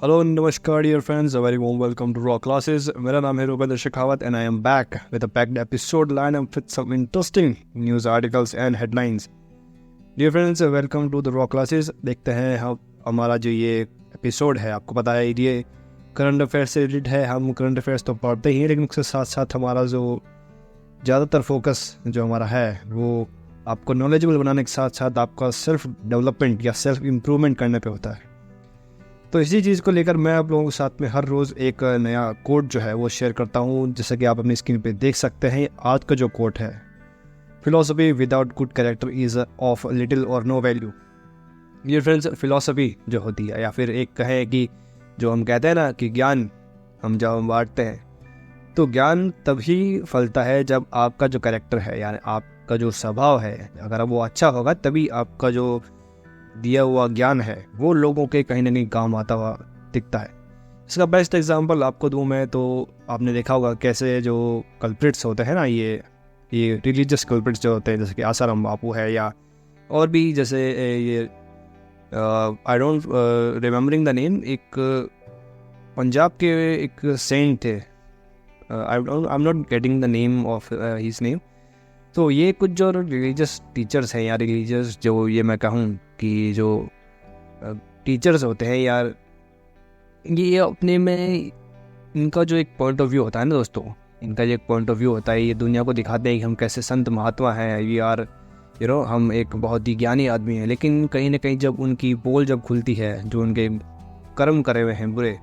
Hello नमस्कार dear friends, very warm welcome to raw classes. मेरा नाम है Rupendra Shekhawat and I am back with a packed episode line up with some interesting news articles and headlines. Dear friends, welcome to the raw classes. देखते हैं हम हमारा जो ये episode है, आपको पता है ये करंट अफेयर्स से रिलेटेड है। हम करंट अफेयर्स तो पढ़ते ही हैं, लेकिन उसके साथ साथ हमारा जो ज़्यादातर फोकस जो हमारा है वो आपको नॉलेजेबल बनाने के साथ साथ आपका सेल्फ डेवलपमेंट या सेल्फ इम्प्रूवमेंट करने पे होता है। तो इसी चीज़ को लेकर मैं आप लोगों के साथ में हर रोज़ एक नया कोट जो है वो शेयर करता हूँ। जैसा कि आप अपनी स्क्रीन पे देख सकते हैं, आज का जो कोट है, philosophy without good character is of little और नो वैल्यू। ये फ्रेंड्स, फिलॉसफी जो होती है, या फिर एक कहें कि जो हम कहते हैं ना कि ज्ञान हम जब हम बांटते हैं, तो ज्ञान तभी फलता है जब आपका जो कैरेक्टर है, यानी आपका जो स्वभाव है, अगर वो अच्छा होगा तभी आपका जो दिया हुआ ज्ञान है वो लोगों के कहीं ना कहीं काम आता हुआ दिखता है। इसका बेस्ट एग्जांपल आपको दूं मैं, तो आपने देखा होगा कैसे जो कल्प्रिट्स होते हैं ना, ये रिलीजियस कल्प्रिट्स जो होते हैं, जैसे कि आसाराम बापू है या और भी, जैसे ये I don't remembering the name, एक पंजाब के एक सेंट थे, I am not getting the name of his name. तो ये कुछ जो रिलीजियस टीचर्स हैं या रिलीजियस जो ये मैं कहूँ कि जो टीचर्स होते हैं यार, ये अपने में इनका जो एक पॉइंट ऑफ व्यू होता है ना दोस्तों, इनका जो एक पॉइंट ऑफ व्यू होता है, ये दुनिया को दिखाते हैं कि हम कैसे संत महात्मा हैं, वी आर हम एक बहुत ही ज्ञानी आदमी हैं। लेकिन कहीं ना कहीं जब उनकी पोल जब खुलती है, जो उनके कर्म करे हुए हैं बुरे,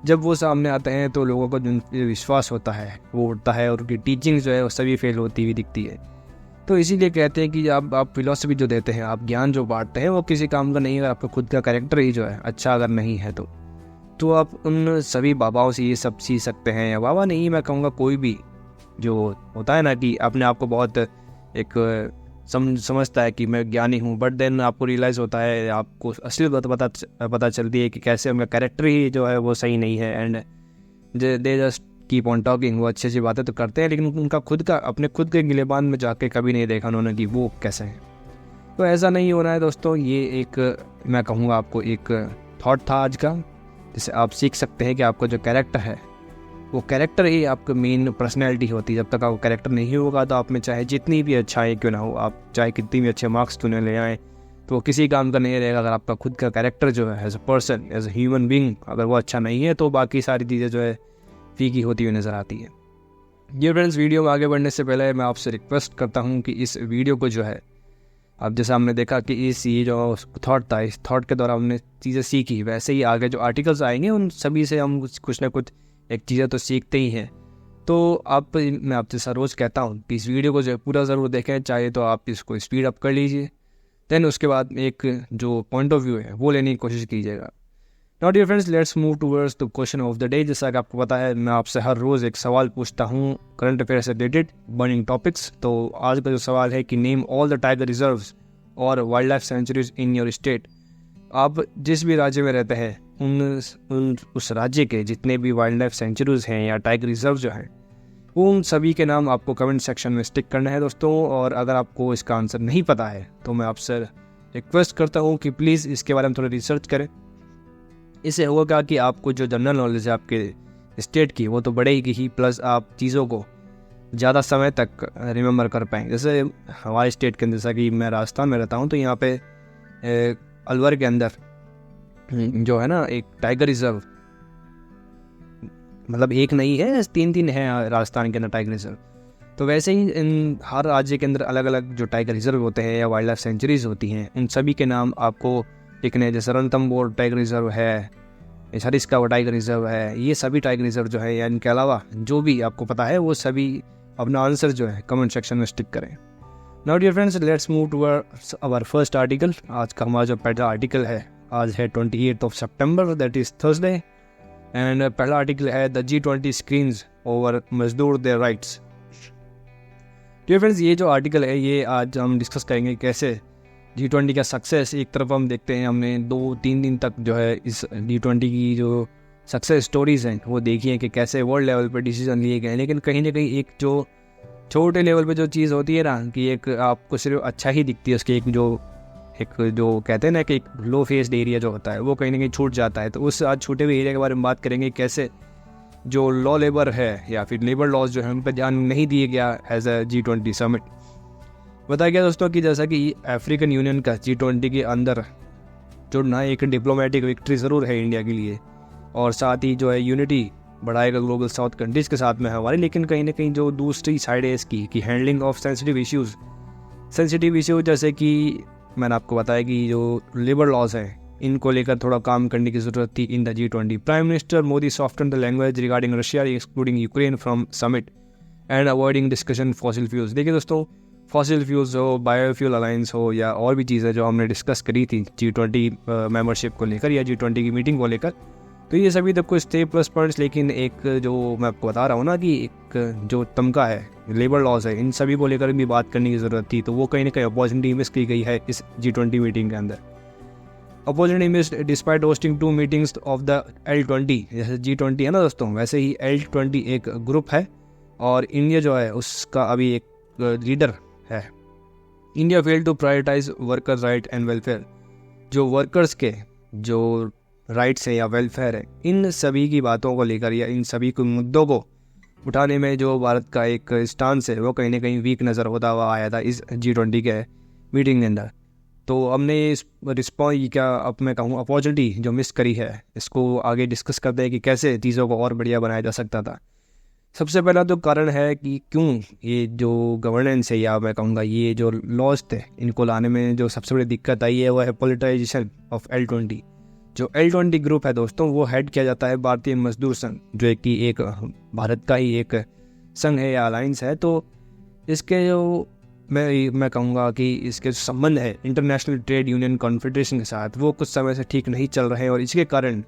जब वो सामने आते हैं तो लोगों को जो विश्वास होता है वो उठता है और उनकी टीचिंग जो है वो सभी फेल होती हुई दिखती है। तो इसीलिए कहते हैं कि आप फिलॉसफी जो देते हैं, आप ज्ञान जो बांटते हैं, वो किसी काम का नहीं। अगर आपका खुद का कैरेक्टर ही जो है अच्छा अगर नहीं है तो आप उन सभी बाबाओं से ये सब सीख सकते हैं। या बाबा नहीं, मैं कहूँगा कोई भी जो होता है ना कि अपने आप को बहुत एक समझता है कि मैं ज्ञानी हूँ, बट देन आपको रियलाइज़ होता है, आपको असली बात पता चलती है कि कैसे उनका कैरेक्टर ही जो है वो सही नहीं है। And they just keep on talking, वो अच्छी बातें तो करते हैं, लेकिन उनका अपने खुद के गिलेबान में जाके कभी नहीं देखा उन्होंने कि वो कैसे हैं। तो ऐसा नहीं होना है दोस्तों। ये एक मैं कहूँगा आपको एक थॉट था आज का, जिससे आप सीख सकते हैं कि आपका जो कैरेक्टर है वो कैरेक्टर ही आपका मेन पर्सनैलिटी होती है। जब तक आपका कैरेक्टर नहीं होगा तो आप में चाहे जितनी भी अच्छाई क्यों ना हो, आप चाहे कितनी भी अच्छे मार्क्स क्यों न ले आएँ, तो वो किसी काम का नहीं रहेगा। अगर आपका खुद का कैरेक्टर जो है as a person, as a human being, अगर वो अच्छा नहीं है तो बाकी सारी चीज़ें जो है फीकी होती हुई नज़र आती है। ये फ्रेंड्स, वीडियो में आगे बढ़ने से पहले मैं आपसे रिक्वेस्ट करता हूँ कि इस वीडियो को जो है, अब जैसे हमने देखा कि ये जो थॉट था, इस थॉट के द्वारा हमने चीज़ें सीखी, वैसे ही आगे जो आर्टिकल्स आएंगे उन सभी से हम कुछ ना कुछ एक चीज़ें तो सीखते ही हैं। तो मैं आपसे रोज़ कहता हूँ कि इस वीडियो को जो है पूरा ज़रूर देखें, चाहे तो आप इसको स्पीड अप कर लीजिए, देन उसके बाद एक जो पॉइंट ऑफ व्यू है वो लेने की कोशिश कीजिएगा। Now dear friends, let's move towards the question of the day. जैसा कि आपको पता है, मैं आपसे हर रोज़ एक सवाल पूछता हूँ करंट अफेयर से रिलेटेड, बर्निंग टॉपिक्स। तो आज का जो सवाल है कि name all the tiger reserves और wildlife sanctuaries in your state. आप जिस भी राज्य में रहते हैं उस राज्य के जितने भी वाइल्ड लाइफ सेंचुरीज हैं या टाइगर रिजर्व जो हैं, उन सभी के नाम आपको कमेंट सेक्शन में स्टिक करना है दोस्तों। और अगर आपको इसका आंसर नहीं पता है तो मैं आपसे रिक्वेस्ट करता हूँ कि प्लीज़ इसके बारे में थोड़ा रिसर्च करें। इससे होगा कि आपको जो जनरल नॉलेज है आपके स्टेट की वो तो बढ़ेगी ही, प्लस आप चीज़ों को ज़्यादा समय तक रिमेंबर कर पाएंगे। जैसे हमारे स्टेट के अंदर, जैसा कि मैं राजस्थान में रहता हूँ, तो यहाँ पे अलवर के अंदर जो है ना एक टाइगर रिजर्व, मतलब एक नहीं है, 3 है राजस्थान के अंदर टाइगर रिजर्व। तो वैसे ही इन हर राज्य के अंदर अलग अलग जो टाइगर रिजर्व होते हैं या वाइल्ड लाइफ सेंचुरीज होती हैं, उन सभी के नाम आपको लिखने। जैसे रणथंबोर टाइगर रिजर्व है, सरिस्का टाइगर रिजर्व है, ये सभी टाइगर रिजर्व जो है, या इनके अलावा जो भी आपको पता है वो सभी अपना आंसर जो है कमेंट सेक्शन में स्टिक करें। Now dear friends, let's move towards our first article. आज का हमारा जो पहला आर्टिकल है, आज है 28 सितंबर, दैट इज थर्सडे, एंड पहला आर्टिकल है द G20 स्क्रीन्स ओवर मजदूर देयर राइट्स। डियर फ्रेंड्स, ये जो आर्टिकल है ये आज हम डिस्कस करेंगे कैसे G20 का सक्सेस। एक तरफ हम देखते हैं, हमने 2-3 दिन तक जो है इस G20 की जो सक्सेस स्टोरीज़ हैं वो देखी हैं कि कैसे वर्ल्ड लेवल पर डिसीजन लिए गए हैं। लेकिन कहीं ना कहीं एक जो छोटे लेवल पे जो चीज़ होती है ना, कि एक आपको सिर्फ अच्छा ही दिखती है, उसकी एक जो एक जो कहते हैं ना कि एक लो फेस्ड एरिया जो होता है वो कहीं ना कहीं छूट जाता है। तो उस आज छूटे हुए एरिया के बारे में बात करेंगे, कैसे जो लॉ लेबर है या फिर लेबर लॉज जो है उन पर ध्यान नहीं दिया गया एज अ G20 समिट। बताया गया दोस्तों कि जैसा कि अफ्रीकन यूनियन का G20 के अंदर जुड़ना एक डिप्लोमेटिक विक्ट्री ज़रूर है इंडिया के लिए, और साथ ही जो है यूनिटी बढ़ाएगा ग्लोबल साउथ कंट्रीज़ के साथ में हमारी। लेकिन कहीं ना कहीं जो दूसरी साइड है इसकी कि हैंडलिंग ऑफ सेंसिटिव इश्यूज़ जैसे कि मैंने आपको बताया कि जो लेबर लॉज हैं इनको लेकर थोड़ा काम करने की ज़रूरत थी in the G20। Prime minister Modi soften the language regarding Russia excluding Ukraine from summit and avoiding discussion fossil fuels. देखिए दोस्तों, फॉसिल फ्यूल्स हो, बायोफ्यूल अलायंस हो या और भी चीज़ें जो हमने डिस्कस करी थी G20 मेंबरशिप को लेकर या G20 की मीटिंग को लेकर, तो ये सभी तक कुछ थे प्लस पॉइंट्स। लेकिन एक जो मैं आपको बता रहा हूँ ना कि एक जो तमका है, लेबर लॉज है, इन सभी को लेकर भी बात करने की ज़रूरत थी। तो वो कहीं ना कहीं अपॉर्चुनिटी मिस की गई है इस G20 मीटिंग के अंदर। Opportunity miss despite hosting 2 meetings of the L20। जैसे G20 है ना दोस्तों, वैसे ही L20 एक ग्रुप है और इंडिया जो है उसका अभी एक लीडर है। India fail to prioritise worker right and welfare. जो वर्कर्स के जो राइट्स है या वेलफेयर है, इन सभी की बातों को लेकर या इन सभी के मुद्दों को उठाने में जो भारत का एक स्टांस है वो कहीं ना कहीं वीक नज़र होता हुआ आया था इस G20 के मीटिंग के अंदर। तो हमने इस रिस्पॉन्स क्या अब मैं कहूँ अपॉर्चुनिटी जो मिस करी है, इसको आगे डिस्कस करते हैं कि कैसे चीज़ों को और बढ़िया बनाया जा सकता था। सबसे पहला तो कारण है कि क्यों ये जो गवर्नेंस है या मैं कहूँगा ये जो लॉज थे इनको लाने में जो सबसे बड़ी दिक्कत आई है वो है पॉलिटाइजेशन ऑफ L20। जो L20 ग्रुप है दोस्तों वो हेड किया जाता है भारतीय मजदूर संघ, जो कि एक भारत का ही एक संघ है या अलायंस है। तो इसके जो मैं कहूँगा कि इसके जो संबंध है इंटरनेशनल ट्रेड यूनियन कॉन्फेडरेशन के साथ वो कुछ समय से ठीक नहीं चल रहे हैं, और इसके कारण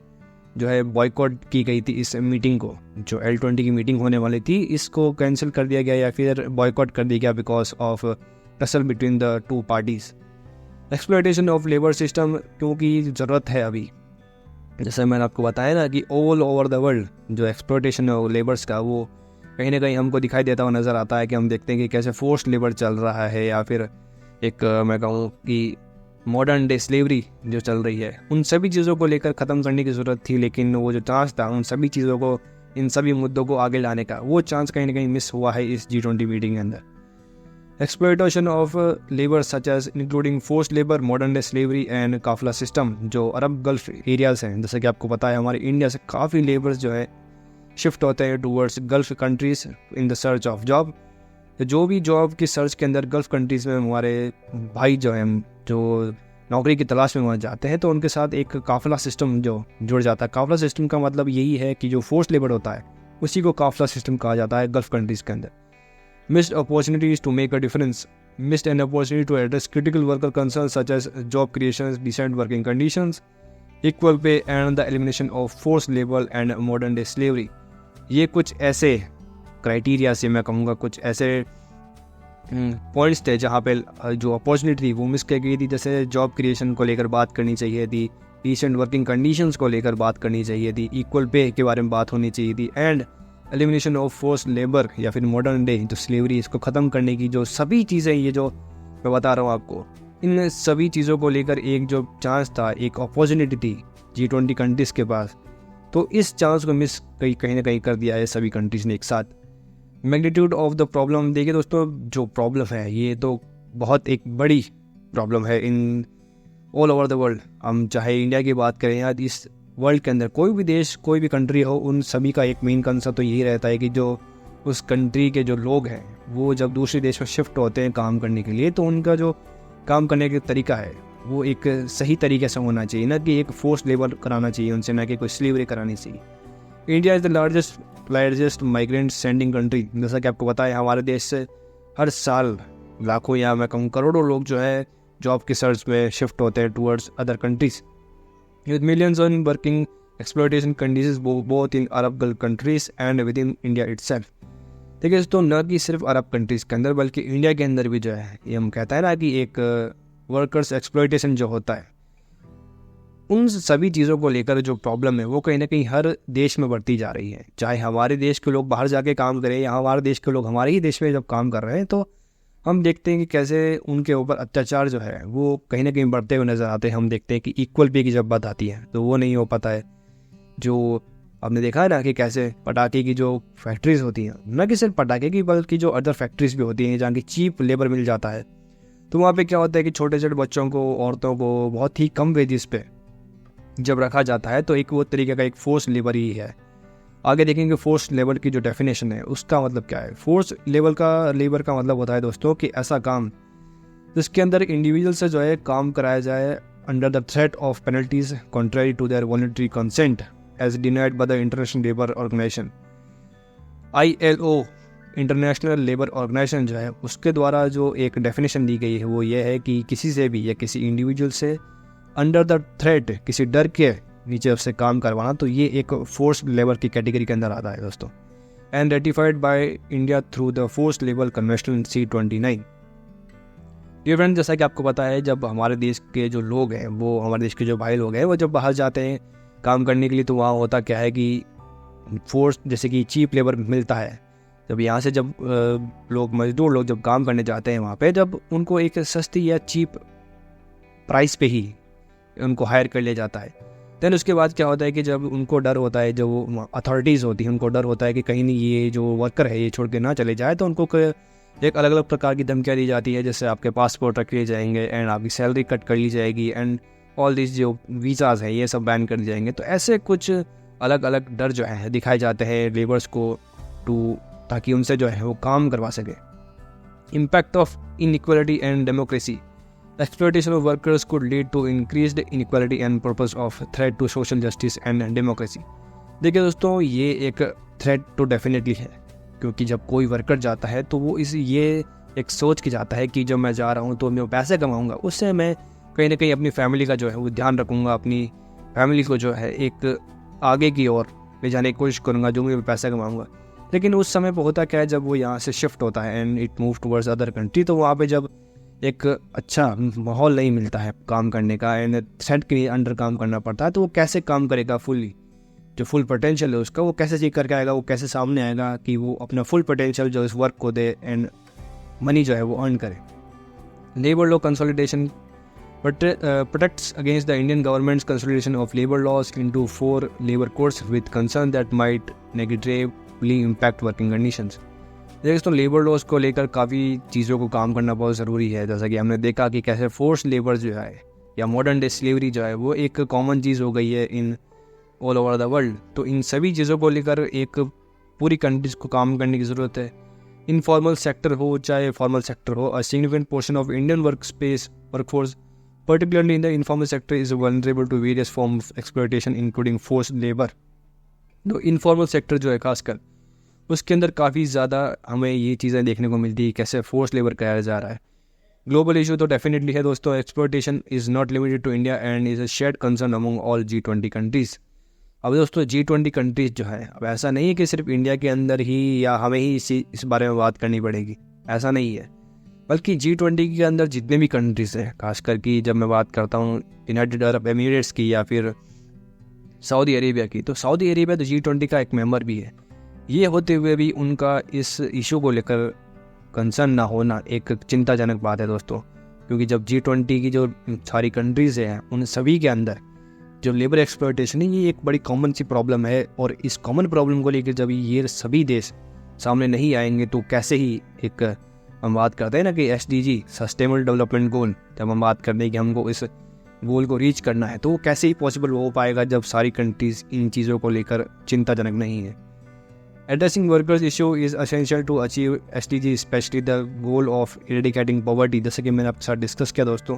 जो है बॉयकॉट की गई थी इस मीटिंग को। जो L20 की मीटिंग होने वाली थी इसको कैंसिल कर दिया गया या फिर बॉयकॉट कर दिया गया because of tussle between the two parties. Exploitation of labour system, क्योंकि ज़रूरत है अभी, जैसे मैंने आपको बताया ना कि ऑल ओवर द वर्ल्ड जो एक्सप्लॉयटेशन है लेबर्स का वो कहीं ना कहीं हमको दिखाई देता हुआ नज़र आता है कि हम देखते हैं कि कैसे फोर्स्ड लेबर चल रहा है या फिर एक मैं कहूँ कि मॉडर्न डे स्लेवरी जो चल रही है। उन सभी चीज़ों को लेकर ख़त्म करने की ज़रूरत थी, लेकिन वो जो चांस था उन सभी चीज़ों को, इन सभी मुद्दों को आगे लाने का, वो चांस कहीं ना कहीं मिस हुआ है इस G20 मीटिंग के अंदर। Exploitation of labour such as including forced labour, modern day slavery and काफिला सिस्टम। जो अरब गल्फ एरियाज हैं, जैसे कि आपको पता है हमारे इंडिया से काफ़ी लेबर्स जो है शिफ्ट होते हैं towards gulf countries in the search of job. जो भी जॉब की सर्च के अंदर गल्फ कंट्रीज़ में हमारे भाई जो हैं जो नौकरी की तलाश में वहाँ जाते हैं, तो उनके साथ एक काफिला सिस्टम जो जुड़ जाता है। काफिला सिस्टम का मतलब यही है कि जो फोर्स लेबर होता है उसी को काफिला सिस्टम कहा जाता है गल्फ कंट्रीज़ के अंदर। Missed opportunities to make a difference, missed an opportunity to address critical worker concern such as job creation, decent working conditions, equal pay and the elimination of force labour and modern day slavery. ये कुछ ऐसे criteria से मैं कहूँगा कुछ ऐसे points थे जहाँ पे जो अपॉर्चुनिटी थी वो मिस की गई थी। जैसे जॉब क्रिएशन को लेकर बात करनी चाहिए थी, डिसेंट वर्किंग कंडीशंस को लेकर बात करनी चाहिए थी, इक्वल पे के बारे में बात होनी चाहिए थी, and elimination of force labour या फिर मॉडर्न डे जो स्लेवरी, इसको ख़त्म करने की जो सभी चीज़ें ये जो मैं बता रहा हूँ आपको, इन सभी चीज़ों को लेकर एक जो चांस था, एक अपॉर्चुनिटी थी G20 कंट्रीज़ के पास, तो इस चांस को मिस कहीं ना कहीं कर दिया है सभी कंट्रीज़ ने एक साथ। मैग्नीट्यूड ऑफ द प्रॉब्लम, देखिए दोस्तों जो प्रॉब्लम है ये तो बहुत एक बड़ी प्रॉब्लम है in all over the world. हम चाहे इंडिया की बात करें या इस वर्ल्ड के अंदर कोई भी देश कोई भी कंट्री हो, उन सभी का एक मेन कंसर्न तो यही रहता है कि जो उस कंट्री के जो लोग हैं वो जब दूसरे देश में शिफ्ट होते हैं काम करने के लिए, तो उनका जो काम करने का तरीका है वो एक सही तरीके से होना चाहिए, ना कि एक फोर्स लेबर कराना चाहिए उनसे, ना कि कोई स्लेवरी करानी चाहिए। India is the largest migrant sending country. जैसा कि आपको पता है हमारे देश से हर साल लाखों या मैं कहूँ करोड़ों लोग जो है जॉब की सर्च में शिफ्ट होते हैं towards other countries with millions on working exploitation conditions both in Arab Gulf countries and within India itself। देखिए तो न कि सिर्फ अरब कंट्रीज़ के अंदर बल्कि इंडिया के अंदर भी जो है ये हम कहते हैं ना कि एक वर्कर्स एक्सप्लॉयटेशन जो होता है, उन सभी चीज़ों को लेकर जो प्रॉब्लम है वो कहीं ना कहीं हर देश में बढ़ती जा रही है। चाहे हमारे देश के लोग बाहर जाके काम करें या हमारे देश के लोग हमारे ही देश में जब काम कर रहे हैं, तो हम देखते हैं कि कैसे उनके ऊपर अत्याचार जो है वो कहीं ना कहीं बढ़ते हुए नज़र आते हैं। हम देखते हैं कि इक्वल पे की जब बात आती है तो वो नहीं हो पाता है। जो आपने देखा है ना कि कैसे पटाखे की जो फैक्ट्रीज होती हैं, न कि सिर्फ पटाखे की बल्कि जो अदर फैक्ट्रीज भी होती हैं जहाँ की चीप लेबर मिल जाता है, तो वहाँ पे क्या होता है कि छोटे छोटे बच्चों को, औरतों को बहुत ही कम वेजेस पे जब रखा जाता है तो एक वो तरीके का एक फोर्स लेबर ही है। आगे देखेंगे फोर्स लेबर की जो डेफिनेशन है उसका मतलब क्या है। फोर्स लेबर का मतलब होता है दोस्तों कि ऐसा काम जिसके अंदर इंडिविजुअल से जो है काम कराया जाए under the threat of penalties contrary to their voluntary consent as denied by the International Labour Organization. ILO International Labour Organization जो है उसके द्वारा जो एक डेफिनेशन दी गई है वो ये है कि किसी से भी या किसी इंडिविजुअल से अंडर द थ्रेट, किसी डर के नीचे उससे काम करवाना, तो ये एक फोर्स लेबर की कैटेगरी के अंदर आता है दोस्तों। And ratified by India through the force labour convention C29। ये फ्रेंड, जैसा कि आपको पता है, जब हमारे देश के जो लोग हैं, वो हमारे देश के जो भाई लोग हैं, वो जब बाहर जाते हैं काम करने के लिए तो वहाँ होता क्या है कि फोर्स, जैसे कि चीप लेबर मिलता है। जब यहाँ से जब मजदूर लोग जब काम करने जाते हैं वहाँ पे, जब उनको एक सस्ती या चीप प्राइस पे ही उनको हायर कर लिया जाता है। देन उसके बाद क्या होता है कि जब उनको डर होता है, जो अथॉरिटीज़ होती हैं उनको डर होता है कि कहीं नहीं ये जो वर्कर है ये छोड़ के ना चले जाए, तो उनको एक अलग अलग प्रकार की धमकियाँ दी जाती है, जैसे आपके पासपोर्ट रख लिए जाएंगे एंड आपकी सैलरी कट कर ली जाएगी एंड ऑल दिस जो वीज़ाज़ हैं ये सब बैन कर दिए जाएंगे। तो ऐसे कुछ अलग अलग डर जो है दिखाए जाते हैं लेबर्स को ताकि उनसे जो है वो काम करवा सके। Impact of inequality and democracy. Exploitation of workers could lead to increased inequality and purpose of threat to social justice and democracy। देखिए दोस्तों, ये एक थ्रेट तो डेफिनेटली है, क्योंकि जब कोई वर्कर जाता है तो वो ये एक सोच के जाता है कि जब मैं जा रहा हूँ तो मैं पैसे कमाऊँगा, उससे मैं कहीं ना कहीं अपनी फैमिली का जो है वो ध्यान रखूँगा, अपनी फैमिली को जो है एक आगे की ओर ले जाने की कोशिश करूँगा जो मैं पैसा कमाऊँगा। लेकिन उस समय पर होता क्या है, जब वो यहाँ से शिफ्ट होता है and it move towards other country, तो वहाँ पर जब एक अच्छा माहौल नहीं मिलता है काम करने का एंड थ्रेट के अंडर काम करना पड़ता है, तो वो कैसे काम करेगा, जो फुल पोटेंशियल है उसका वो कैसे चेक करके आएगा, वो कैसे सामने आएगा कि वो अपना फुल पोटेंशियल जो इस वर्क को दे एंड मनी जो है वो अर्न करे। Labour law consolidation protects against the Indian government's consolidation of labor laws into 4 labor codes with concern that might negatively impact working conditions। दोस्तों, लेबर लॉज को लेकर काफ़ी चीज़ों को काम करना बहुत ज़रूरी है। जैसा कि हमने देखा कि कैसे फोर्स लेबर जो है या मॉडर्न डे स्लेवरी जो है वो एक कॉमन चीज़ हो गई है in all over the world. तो इन सभी चीज़ों को लेकर एक पूरी कंट्रीज को काम करने की ज़रूरत है। इनफॉर्मल सेक्टर हो चाहे फॉर्मल सेक्टर हो, a significant portion of Indian workforce particularly in the informal sector is vulnerable to various forms of exploitation including forced labor। तो इनफॉर्मल सेक्टर जो है खासकर उसके अंदर काफ़ी ज़्यादा हमें ये चीज़ें देखने को मिलती है, कैसे फोर्स लेबर कराया जा रहा है। ग्लोबल इशू तो डेफिनेटली है दोस्तों। Exploitation is not limited to India and is a shared concern among all G20 countries. अब दोस्तों G20 कंट्रीज़ जो है, अब ऐसा नहीं है कि सिर्फ इंडिया के अंदर ही या हमें ही इस बारे में बात करनी पड़ेगी, ऐसा नहीं है, बल्कि G20 के अंदर जितने भी कंट्रीज़ हैं, खासकर कि जब मैं बात करता हूँ यूनाइटेड अरब एमिरेट्स की या फिर सऊदी अरेबिया की, तो सऊदी अरेबिया तो G20 का एक मेंबर भी है। ये होते हुए भी उनका इस इशू को लेकर कंसर्न ना होना एक चिंताजनक बात है दोस्तों, क्योंकि जब G20 की जो सारी कंट्रीज़ हैं उन सभी के अंदर जो लेबर एक्सप्लॉयटेशन है ये एक बड़ी कॉमन सी प्रॉब्लम है। और इस कॉमन प्रॉब्लम को लेकर जब ये सभी देश सामने नहीं आएंगे तो कैसे ही एक हम बात करते हैं ना कि SDG सस्टेनेबल डेवलपमेंट गोल, जब हम बात करते हैं कि हमको इस गोल को रीच करना है, तो वो कैसे ही पॉसिबल हो पाएगा जब सारी कंट्रीज़ इन चीज़ों को लेकर चिंताजनक नहीं है। Addressing workers issue is essential to achieve SDG, especially the goal of eradicating poverty. जैसे कि मैंने आपके साथ डिस्कस किया दोस्तों,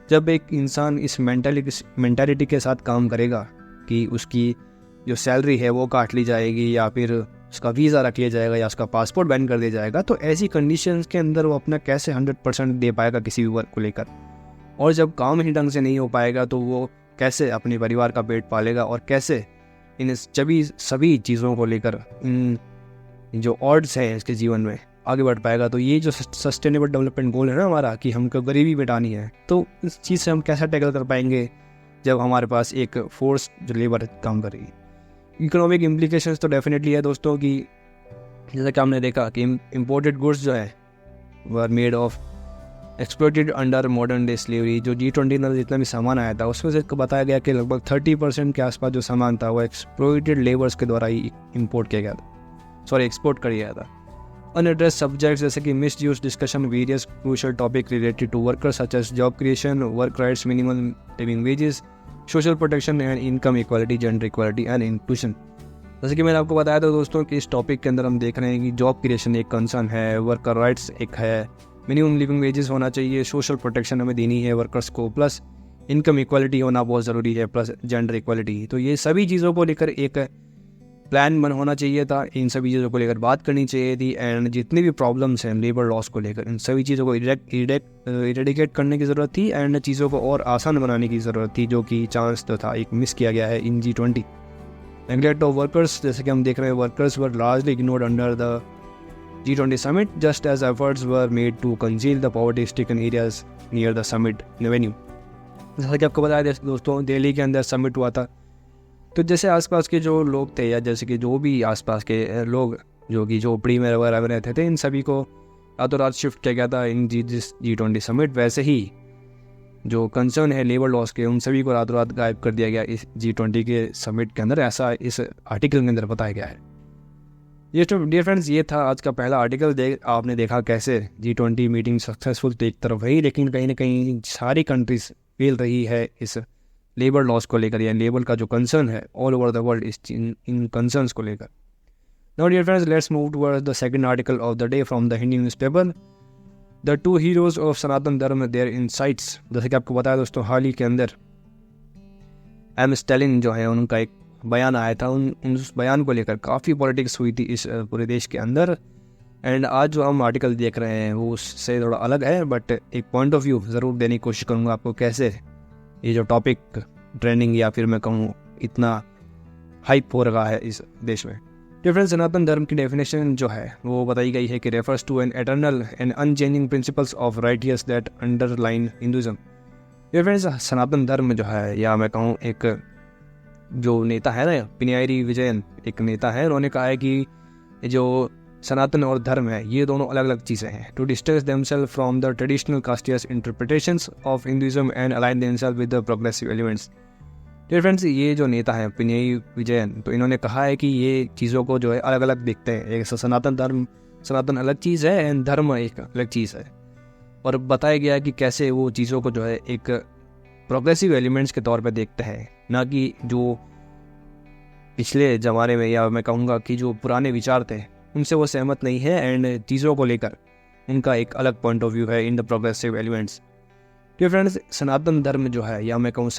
जब एक इंसान इस मेंटालिटी के साथ काम करेगा कि उसकी जो सैलरी है वो काट ली जाएगी या फिर उसका वीज़ा रख लिया जाएगा या उसका पासपोर्ट बैन कर दिया जाएगा, तो ऐसी कंडीशंस के अंदर वो अपना कैसे 100% दे पाएगा किसी भी वर्क को लेकर। और जब काम ही ढंग से नहीं हो पाएगा तो वो कैसे अपने परिवार का पेट पालेगा और कैसे इन सभी चीज़ों को लेकर इन जो ऑड्स हैं इसके जीवन में आगे बढ़ पाएगा। तो ये जो सस्टेनेबल डेवलपमेंट गोल है ना हमारा, कि हमको गरीबी मिटानी है, तो इस चीज़ से हम कैसे टैकल कर पाएंगे जब हमारे पास एक फोर्स जो लेबर काम करेगी। इकोनॉमिक इम्प्लीकेशंस तो डेफिनेटली है दोस्तों, कि जैसा कि हमने देखा कि इम्पोर्टेड गुड्स जो है were made of exploited under modern day slavery. जो G20 अंदर जितना भी सामान आया था उसमें से बताया गया कि लगभग 30% के आसपास जो सामान था वो एक्सप्लॉइटेड लेबर्स के द्वारा ही एक्सपोर्ट किया गया था। अनएड्रेस सब्जेक्ट्स जैसे कि misuse discussion various crucial topic related to workers such as job creation, work rights, minimum living wages, social protection and income equality, gender equality and inclusion. जैसे कि मैंने आपको बताया था दोस्तों कि इस टॉपिक के अंदर हम देख रहे हैं कि जॉब क्रिएशन एक कंसर्न है, वर्कर राइट्स एक है, मिनिमम लिविंग वेजेस होना चाहिए, सोशल प्रोटेक्शन हमें देनी है वर्कर्स को, प्लस इनकम इक्वालिटी होना बहुत ज़रूरी है, प्लस जेंडर इक्वालिटी। तो ये सभी चीज़ों को लेकर एक प्लान होना चाहिए था, इन सभी चीज़ों को लेकर बात करनी चाहिए थी। एंड जितनी भी प्रॉब्लम्स हैं लेबर लॉस को लेकर, इन सभी चीज़ों को इरेडिकेट करने की ज़रूरत थी एंड चीज़ों को और आसान बनाने की ज़रूरत थी, जो कि चांस तो था एक मिस किया गया है इन G20। नेगलेक्ट ऑफ वर्कर्स, जैसे कि हम देख रहे हैं workers were largely ignored under the G20 summit, just as efforts were made to conceal the poverty-stricken areas near the summit venue। जैसा कि आपको बताया दोस्तों, दिल्ली के अंदर समिट हुआ था, तो जैसे आसपास के जो लोग थे या जैसे कि जो भी आसपास के लोग जो कि झोपड़ी में वगैरह में रहते थे, इन सभी को रातों रात शिफ्ट किया गया था इन G20 समिट। वैसे ही जो कंसर्न है लेबर लॉस के, उन सभी को रातों रात गायब कर दिया गया इस G20 के समिट के अंदर, ऐसा इस आर्टिकल के अंदर बताया गया है। ये तो डियर फ्रेंड्स, ये था आज का पहला आर्टिकल। आपने देखा कैसे G20 मीटिंग सक्सेसफुल तो एक तरफ रही, लेकिन कहीं ना कहीं सारी कंट्रीज फेल रही है इस लेबर लॉस को लेकर, या लेबर का जो कंसर्न है ऑल ओवर द वर्ल्ड इन कंसर्न्स को लेकर। Now dear friends, let's move towards the second article of the day from the Hindi newspaper, the two heroes of Sanatan Dharma their insights. जैसे कि आपको बताया दोस्तों, हाल ही के अंदर एम स्टैलिन जो है उनका एक बयान आया था, उस बयान को लेकर काफ़ी पॉलिटिक्स हुई थी इस पूरे देश के अंदर। एंड आज जो हम आर्टिकल देख रहे हैं वो उससे थोड़ा अलग है, बट एक पॉइंट ऑफ व्यू ज़रूर देने की कोशिश करूँगा आपको, कैसे ये जो टॉपिक ट्रेंडिंग या फिर मैं कहूँ इतना हाइप हो रहा है इस देश में। डिफरेंट सनातन धर्म की डेफिनेशन जो है वो बताई गई है कि refers to an eternal and unchanging principles of righteous that underline Hinduism. Different Sanatan Dharma जो है, या मैं कहूँ एक जो नेता है ना, पिनायरी विजयन एक नेता है, उन्होंने कहा है कि जो सनातन और धर्म है ये दोनों अलग अलग चीज़ें हैं। To distance themselves from the traditional casteist interpretations of Hinduism and align themselves with the progressive elements. Dear friends, ये जो नेता है पिनायरी विजयन, तो इन्होंने कहा है कि ये चीज़ों को जो है अलग अलग देखते हैं। एक सनातन अलग चीज़ है एंड धर्म एक अलग चीज़ है, और बताया गया है कि कैसे वो चीज़ों को जो है एक प्रोग्रेसिव एलिमेंट्स के तौर पे देखते हैं, ना कि जो पिछले ज़माने में या मैं कहूँगा कि जो पुराने विचार थे उनसे वो सहमत नहीं है। एंड चीज़ों को लेकर उनका एक अलग पॉइंट ऑफ व्यू है in the progressive elements. Dear friends, Sanatan Dharma जो है, या मैं कहूँ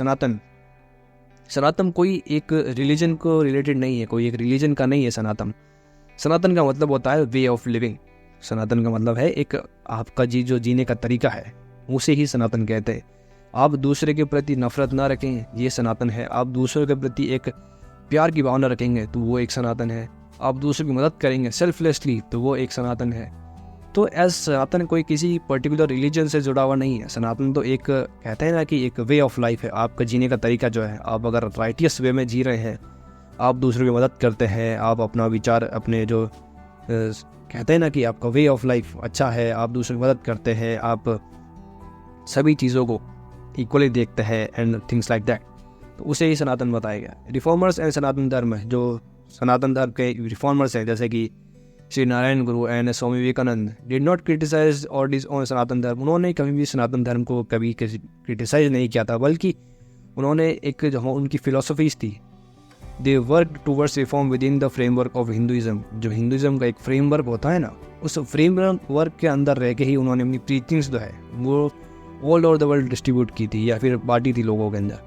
सनातन कोई एक रिलीजन को रिलेटेड नहीं है, कोई एक रिलीजन का नहीं है। सनातन का मतलब होता है वे ऑफ लिविंग। सनातन का मतलब है एक आपका जो जीने का तरीका है, उसे ही सनातन कहते हैं। आप दूसरे के प्रति नफरत ना रखें, ये सनातन है। आप दूसरे के प्रति एक प्यार की भावना रखेंगे तो वो एक सनातन है। आप दूसरे की मदद करेंगे सेल्फलेसली तो वो एक सनातन है। तो एज सनातन कोई किसी पर्टिकुलर रिलीजन से जुड़ा हुआ नहीं है। सनातन तो एक कहते हैं ना कि एक वे ऑफ लाइफ है, आपका जीने का तरीका जो है। आप अगर राइटियस वे में जी रहे हैं, आप दूसरों की मदद करते हैं, आप अपना विचार अपने जो कहते हैं ना कि आपका वे ऑफ लाइफ अच्छा है, आप दूसरों की मदद करते हैं, आप सभी चीज़ों को इक्वली देखते हैं एंड थिंग्स लाइक दैट, तो उसे ही सनातन बताया गया। रिफॉर्मर्स एंड सनातन धर्म, जो सनातन धर्म के रिफॉर्मर्स हैं जैसे कि Shri Narayana Guru and Swami Vivekananda did not criticise और डिसऑन सनातन धर्म। उन्होंने कभी भी सनातन धर्म को कभी क्रिटिसाइज नहीं किया था, बल्कि उन्होंने एक जो उनकी फिलोसफीज थी, they work towards reform with in the framework of Hinduism. जो हिंदुइज्म का एक फ्रेमवर्क होता है ना, उस फ्रेमवर्क के अंदर रह के ही उन्होंने अपनी प्रीचिंग्स जो है वो all over the world distribute की थी या फिर बांटी थी लोगों के अंदर।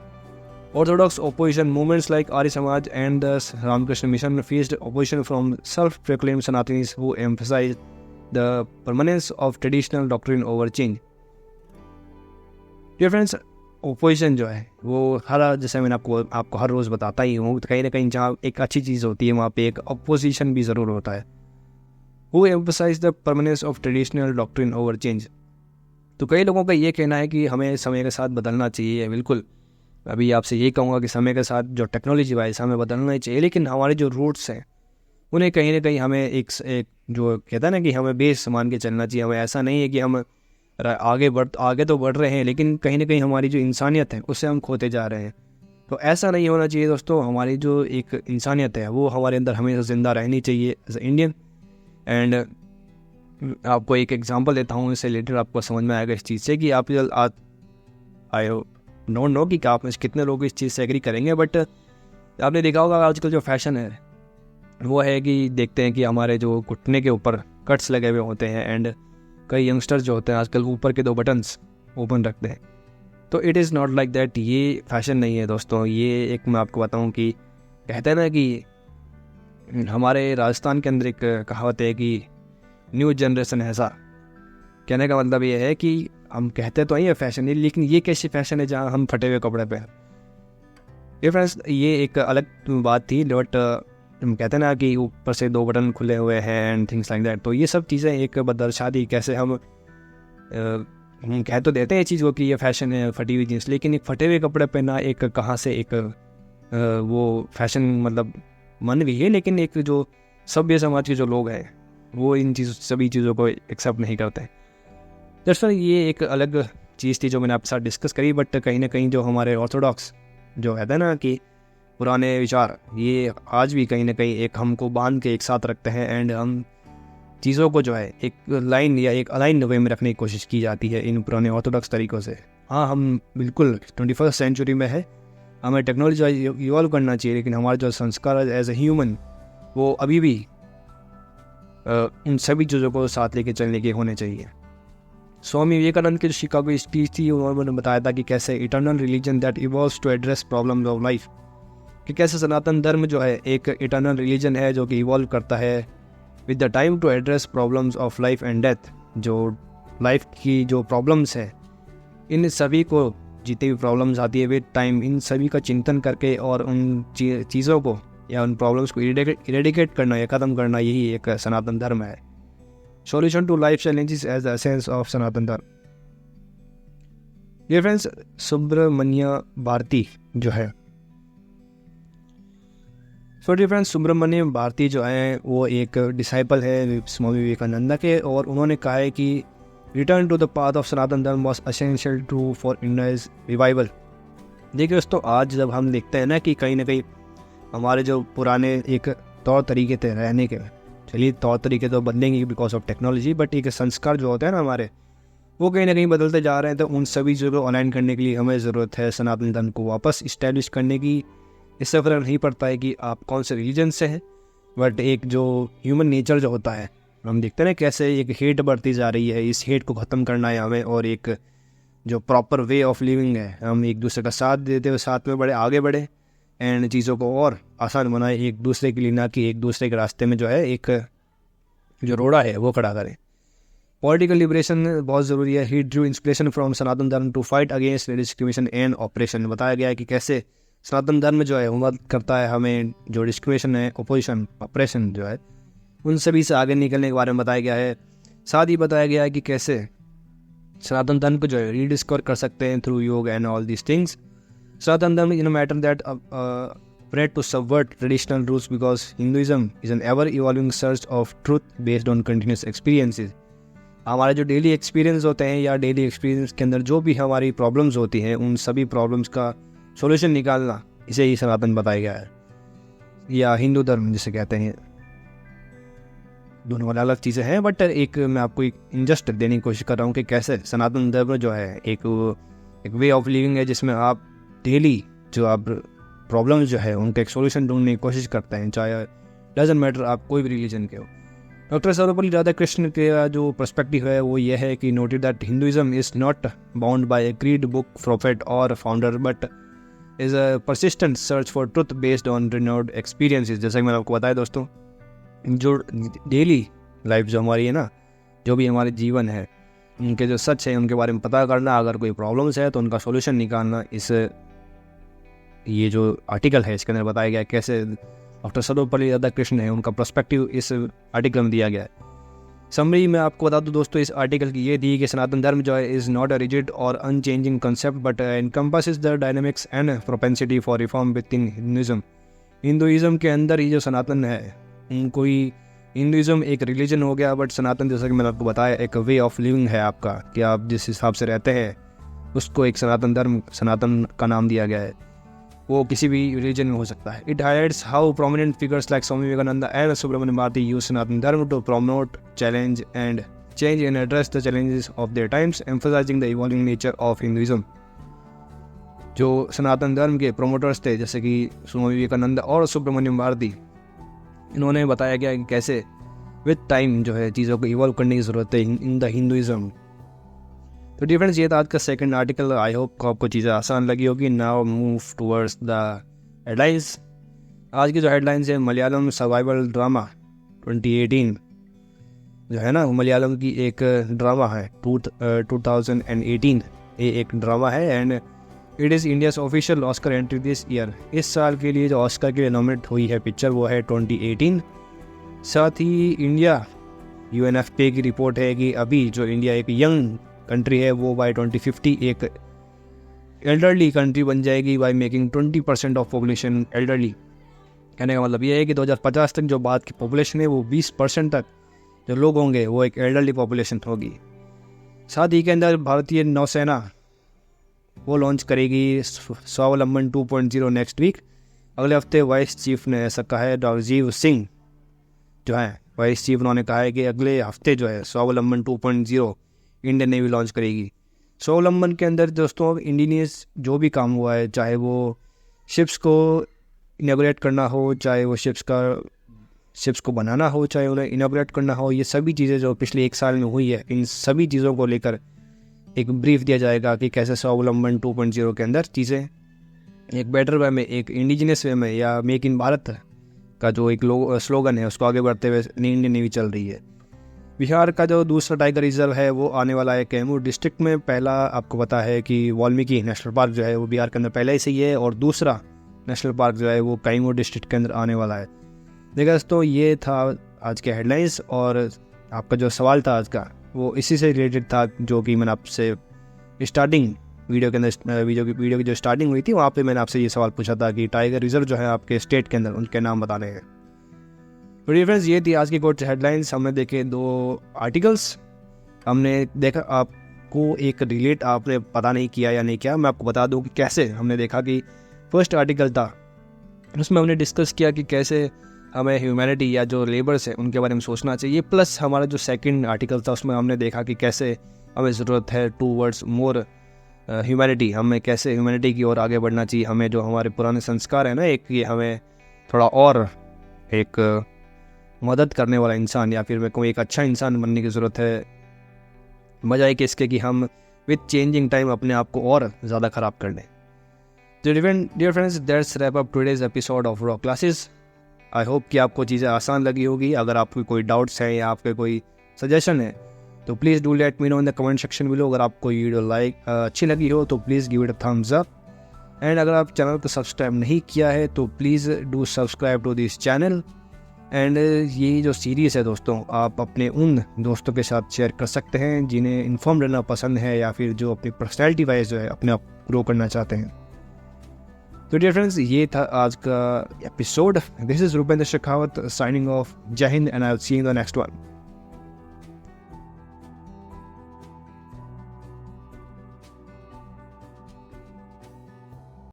Orthodox opposition movements like Arya Samaj and the Ramakrishna Mission faced opposition from self-proclaimed Sanatanis who emphasized the permanence of traditional doctrine over change. Dear friends, opposition जो है वो जैसे मैंने आपको हर रोज़ बताता ही हूँ, कहीं ना कहीं जहाँ एक अच्छी चीज़ होती है वहाँ पे एक opposition भी ज़रूर होता है। Who emphasized the permanence of traditional doctrine over change. तो कई लोगों का ये कहना है कि हमें समय के साथ बदलना चाहिए। बिल्कुल, अभी आपसे ये कहूँगा कि समय के साथ जो टेक्नोलॉजी वाइज हमें बदलना ही चाहिए, लेकिन हमारे जो रूट्स हैं उन्हें कहीं ना कहीं हमें एक जो कहता है ना कि हमें बेस मान के चलना चाहिए। हमें ऐसा नहीं है कि हम आगे तो बढ़ रहे हैं, लेकिन कहीं ना कहीं हमारी जो इंसानियत है उससे हम खोते जा रहे हैं। तो ऐसा नहीं होना चाहिए दोस्तों। हमारी जो एक इंसानियत है वो हमारे अंदर हमेशा ज़िंदा रहनी चाहिए एज ए इंडियन। एंड आपको एक एग्जांपल देता हूँ, इससे रिलेटेड आपको समझ में आएगा इस चीज़ से कि आप आई डोंट नो कि आप में कितने लोग इस चीज़ से एग्री करेंगे, बट आपने देखा होगा आजकल जो फैशन है वो है कि देखते हैं कि हमारे जो घुटने के ऊपर कट्स लगे हुए होते हैं, एंड कई यंगस्टर्स जो होते हैं आजकल ऊपर के 2 बटन्स ओपन रखते हैं। तो it is not like that. ये फैशन नहीं है दोस्तों। ये एक मैं आपको बताऊं कि कहते हैं ना कि हमारे राजस्थान के अंदर एक कहावत है कि न्यू जनरेशन ऐसा। कहने का मतलब ये है कि हम कहते तो ये फैशन है, लेकिन ये कैसी फैशन है जहाँ हम फटे हुए कपड़े पहन। ये फ्रेंड्स ये एक अलग बात थी, बट हम कहते हैं ना कि ऊपर से 2 बटन खुले हुए हैं एंड थिंग्स लाइक दैट। तो ये सब चीज़ें एक बदरशादी कैसे हम कह तो देते हैं चीज़ को कि ये फैशन है फटी हुई जीन्स, लेकिन एक फटे हुए कपड़े पहना एक कहाँ से एक वो फैशन मतलब मन भी है, लेकिन एक जो सभ्य समाज के जो लोग हैं वो इन सभी चीज़ों को एक्सेप्ट नहीं करते। दरअसल ये एक अलग चीज़ थी जो मैंने आपके साथ डिस्कस करी, बट कहीं ना कहीं जो हमारे ऑर्थोडॉक्स जो कहते हैं ना कि पुराने विचार, ये आज भी कहीं ना कहीं एक हमको बांध के एक साथ रखते हैं। एंड हम चीज़ों को जो है एक लाइन या एक अलाइन वे में रखने की कोशिश की जाती है इन पुराने ऑर्थोडॉक्स तरीक़ों से। हाँ, हम बिल्कुल 21st सेंचुरी में है, हमें टेक्नोलॉजी इवॉल्व करना चाहिए, लेकिन हमारे जो संस्कार एज ए ह्यूमन वो अभी भी इन सभी चीज़ों को साथ लेके चलने के होने चाहिए। स्वामी विवेकानंद की जो शिकागो स्पीच थी उन्होंने बताया था कि कैसे eternal religion that evolves to address problems of life, कि कैसे सनातन धर्म जो है एक इटर्नल रिलीजन है जो कि इवॉल्व करता है with the time to address problems of life and death. जो लाइफ की जो प्रॉब्लम्स है इन सभी को, जितनी भी प्रॉब्लम्स आती है विद टाइम, इन सभी का चिंतन करके और उन चीज़ों को या उन प्रॉब्लम्स को इरेडिकेट करना या ख़त्म करना, यही एक सनातन धर्म है। Solution to life challenges as the essence of Sanatan Dharma. ये फ्रेंड्स सुब्रमण्य भारती जो है, सुब्रमण्य भारती जो है वो एक डिसाइपल है स्वामी विवेकानंद के, और उन्होंने कहा है कि return to the path of Sanatan Dharma was essential to for India's revival. देखिए दोस्तों, आज जब हम देखते हैं ना कि कहीं ना कहीं हमारे जो पुराने एक तौर तरीके थे रहने के, चलिए तौर तरीके तो बदलेंगे बिकॉज ऑफ टेक्नोलॉजी, बट एक संस्कार जो होते हैं ना हमारे, वो कहीं ना कहीं बदलते जा रहे हैं। तो उन सभी चीज़ों को अलाइन करने के लिए हमें ज़रूरत है सनातन धर्म को वापस इस्टेब्लिश करने की। इससे फ़र्क नहीं पड़ता है कि आप कौन से रिलीजन से हैं, बट एक जो ह्यूमन नेचर जो होता है, हम देखते हैं ना कैसे एक हेट बढ़ती जा रही है। इस हेट को ख़त्म करना है हमें, और एक जो प्रॉपर वे ऑफ लिविंग है, हम एक दूसरे का साथ देते हुए साथ में आगे बढ़े एंड चीज़ों को और आसान बनाए एक दूसरे के लिए, ना कि एक दूसरे के रास्ते में जो है एक जो रोड़ा है वो खड़ा करें। पॉलिटिकल लिबरेशन बहुत ज़रूरी है। He drew inspiration from Sanatan Dharma to fight against discrimination and oppression. बताया गया है कि कैसे सनातन धर्म जो है वो मदद करता है हमें जो डिस्क्रिमिनेशन है, ऑपोजिशन, ऑपरेशन जो है, उन सभी से आगे निकलने के बारे में बताया गया है। साथ ही बताया गया है कि कैसे सनातन धर्म को जो है रीडिस्कवर कर सकते हैं थ्रू योग एंड ऑल दीज थिंग्स। सनातन धर्म इन matter that afraid to subvert traditional rules because Hinduism is an ever-evolving search of truth based on continuous experiences। हमारे जो डेली एक्सपीरियंस होते हैं या डेली एक्सपीरियंस के अंदर जो भी हमारी प्रॉब्लम्स होती हैं, उन सभी प्रॉब्लम्स का सॉल्यूशन निकालना, इसे ही सनातन बताया गया है, या हिंदू धर्म जिसे कहते हैं। दोनों अलग अलग चीज़ें हैं, बट एक मैं आपको एक इंजस्ट देने की कोशिश कर रहा हूँ कि कैसे सनातन धर्म जो है एक वे ऑफ लिविंग है जिसमें आप डेली जो आप प्रॉब्लम्स जो है उनका एक सॉल्यूशन ढूंढने की कोशिश करते हैं, चाहे डजंट मैटर आप कोई भी रिलीजन के हो। डॉक्टर सर्वपल्ली राधाकृष्णन का जो पर्सपेक्टिव है वो ये है कि noted that Hinduism is not bound by a creed, book, prophet और founder, but is a persistent search for truth based on renewed experiences. जैसा कि मैंने आपको बताया दोस्तों, जो डेली लाइफ जो हमारी है ना, जो भी हमारे जीवन है, उनके जो सच है उनके बारे में पता करना, अगर कोई प्रॉब्लम्स है तो उनका सॉल्यूशन निकालना। इस ये जो आर्टिकल है इसके अंदर बताया गया है कैसे डॉक्टर सर्वपल्ली राधाकृष्णन है उनका पर्सपेक्टिव इस आर्टिकल में दिया गया है। समरी में आपको बता दूं दोस्तों, इस आर्टिकल की ये दी कि सनातन धर्म जो है इज़ नॉट अ रिजिड और unchanging concept but encompasses the dynamics and propensity for reform with in Hinduism. Hinduism के अंदर ये जो सनातन है कोई हिंदुज़म एक रिलीजन हो गया, बट सनातन जैसा कि मैंने आपको बताया एक वे ऑफ लिविंग है आपका, कि आप जिस हिसाब से रहते हैं उसको एक सनातन धर्म, सनातन का नाम दिया गया है। वो किसी भी रिलीजन में हो सकता है। It highlights how prominent figures like Swami Vivekananda and Subramania Bharati use Sanatan Dharma to promote challenge and change and address the challenges of their times, emphasizing the evolving nature of Hinduism। जो सनातन धर्म के प्रोमोटर्स थे जैसे कि स्वामी विवेकानंद और सुब्रमण्यम भारती, इन्होंने बताया गया कि कैसे विद टाइम जो है चीज़ों को इवॉल्व करने की ज़रूरत है इन द हिंदुइज्म। तो डिफरेंस ये था आज का सेकंड आर्टिकल। आई होप आपको चीज़ें आसान लगी होगी। Now move towards the headlines. आज की जो हेडलाइंस है, मलयालम सर्वाइवल ड्रामा 2018 जो है ना, मलयालम की एक ड्रामा है 2018, ये एक ड्रामा है and it is India's official Oscar entry this year. इस साल के लिए जो ऑस्कर के लिए नॉमिनेट हुई है पिक्चर वो है 2018। साथ ही इंडिया UNFPA की रिपोर्ट है कि अभी जो इंडिया एक यंग कंट्री है वो बाय 2050 एक एल्डरली कंट्री बन जाएगी by making 20% of population elderly. कहने का मतलब ये है कि 2050 तक जो भारत की पॉपुलेशन है वो 20% तक जो लोग होंगे वो एक एल्डरली पॉपुलेशन होगी। साथ ही के अंदर भारतीय नौसेना वो लॉन्च करेगी स्वावलंबन 2.0 नेक्स्ट वीक। अगले हफ्ते वाइस चीफ ने ऐसा कहा है, डॉक्टर जीव सिंह जो है वाइस चीफ, उन्होंने कहा है कि अगले हफ्ते जो है स्वावलंबन 2.0 इंडियन नेवी लॉन्च करेगी। स्वावलंबन के अंदर दोस्तों इंडिजिनियस जो भी काम हुआ है, चाहे वो शिप्स को इनॉग्रेट करना हो, चाहे वो शिप्स को बनाना हो, चाहे उन्हें इनॉग्रेट करना हो, ये सभी चीज़ें जो पिछले 1 साल में हुई है, इन सभी चीज़ों को लेकर एक ब्रीफ दिया जाएगा कि कैसे स्वावलंबन 2.0 के अंदर चीज़ें एक बेटर वे में, एक इंडिजिनियस वे में, या मेक इन भारत का जो एक स्लोगन है उसको आगे बढ़ते हुए इंडियन नेवी चल रही है। बिहार का जो दूसरा टाइगर रिजर्व है वो आने वाला है कैमूर डिस्ट्रिक्ट में। पहला आपको पता है कि वाल्मीकि नेशनल पार्क जो है वो बिहार के अंदर पहले से ही है, और दूसरा नेशनल पार्क जो है वो कैमूर डिस्ट्रिक्ट के अंदर आने वाला है। देखा दोस्तों, ये था आज के हेडलाइंस, और आपका जो सवाल था आज का वो इसी से रिलेटेड था, जो कि मैंने आपसे स्टार्टिंग वीडियो के अंदर वीडियो की जो स्टार्टिंग हुई थी वहाँ पे मैंने आपसे ये सवाल पूछा था कि टाइगर रिजर्व जो है आपके स्टेट के अंदर उनके नाम बताने हैं। तो डिफरेंस ये थी आज की कुछ हेडलाइंस। हमने देखे 2 आर्टिकल्स, हमने देखा आपको एक रिलेट आपने पता नहीं किया या नहीं किया, मैं आपको बता दूँ कि कैसे। हमने देखा कि फर्स्ट आर्टिकल था उसमें हमने डिस्कस किया कि कैसे हमें ह्यूमैनिटी या जो लेबर्स है उनके बारे में सोचना चाहिए, प्लस हमारा जो सेकंड आर्टिकल था उसमें हमने देखा कि कैसे हमें ज़रूरत है टूवर्ड्स मोर ह्यूमैनिटी, हमें कैसे ह्यूमैनिटी की ओर आगे बढ़ना चाहिए। हमें जो हमारे पुराने संस्कार है ना, एक ये हमें थोड़ा और एक मदद करने वाला इंसान या फिर मेरे को एक अच्छा इंसान बनने की ज़रूरत है, बजाय कि इसके कि हम विथ चेंजिंग टाइम अपने आप को और ज़्यादा ख़राब कर लें। तो dear friends, that's wrap up today's episode of Raw Classes. I hope कि आपको चीज़ें आसान लगी होगी। अगर आपको कोई डाउट्स हैं या आपके कोई सजेशन है तो please do let me know in the comment section below. अगर आपको वीडियो अच्छी लगी हो तो please give it a thumbs up, and अगर आप चैनल को सब्सक्राइब नहीं किया है तो please do subscribe to this channel. And ये जो सीरीज़ है दोस्तों, आप अपने उन दोस्तों के साथ शेयर कर सकते हैं जिन्हें इन्फॉर्म रहना पसंद है या फिर जो अपनी पर्सनैलिटी वाइज जो है अपने आप ग्रो करना चाहते हैं। तो डियर फ्रेंड्स, ये था आज का episode. This is Rupendra Shekhawat signing off. Jai Hind and I will see you in the next one.